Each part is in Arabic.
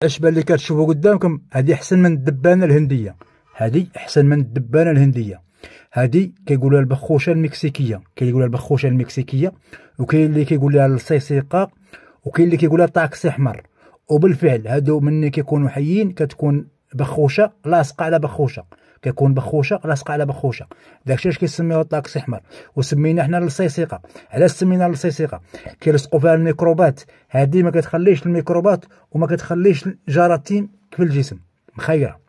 العشبه اللي كتشوفوا قدامكم هذه احسن من الدبانه الهنديه، هذه احسن من الدبانه الهنديه. هذه كيقولوها البخوشه المكسيكيه، كاين اللي يقولها البخوشه المكسيكيه، وكاين اللي كيقول لها الصيصيقه، وكاين اللي كيقول لها طاكسي احمر. وبالفعل هادو ملي كيكونوا حيين كتكون بخوشه لاصقه على بخوشه، كيكون بخوشه لاصقه على بخوشه، داكشي علاش كيسميوها طاكسي احمر. وسمينا حنا الصيصيقه. علاش سمينا الصيصيقه؟ كيلصقوا فيها الميكروبات، هذه ما كتخليش الميكروبات وما كتخليش الجراثيم في الجسم، مخيره.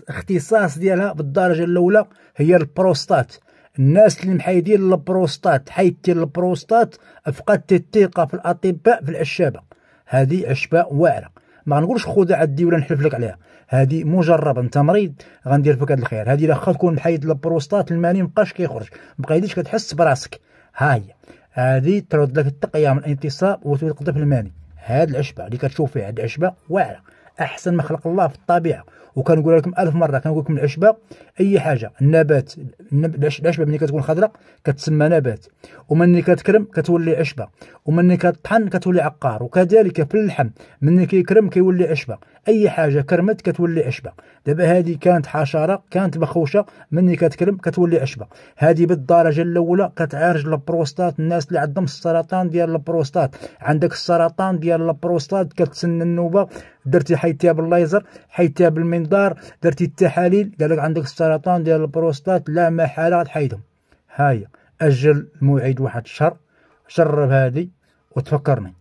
اختصاص ديالها بالدرجه الاولى هي البروستات. الناس اللي محايدين البروستات، حيدتي البروستات، فقدتي الثقه في الاطباء في العشابه. هذه عشبه واعره، ما غنقولش خذها عندي ولا نحلف لك عليها، هذه مجربه. انت مريض غندير فيك هذا الخير. هذه لا تكون محايد البروستات، الماني مابقاش كيخرج، مبقيتيش كتحس براسك. ها هي هذه ترد لك التقيه من الانتصاب وتوقف الماني. هذه العشبه اللي كتشوف فيها، هذه عشبه واعره، احسن ما خلق الله في الطبيعه. وكنقول لكم 1000 مره، كنقول لكم العشبه اي حاجه. النبات، العشبه ملي كتكون خضراء كتسمى نبات، ومني كتكرم كتولي عشبه، ومني كتطحن كتولي عقار. وكذلك في اللحم مني كيكرم كيولي عشبه، اي حاجه كرمت كتولي عشبه. دابا هذه كانت حشره، كانت بخوشه، مني كتكرم كتولي عشبه. هذه بالدرجه الاولى كتعالج البروستات. الناس اللي عندهم السرطان ديال البروستات، عندك السرطان ديال البروستات كتسنى النوبه، درتي حيدتيها بالليزر، حيدتيها بالمنظار، درتي التحاليل، قال لك عندك السرطان ديال البروستات، لا محاله غتحيدهم. هاهي اجل الموعد واحد الشهر، جرب هذه وتفكرني.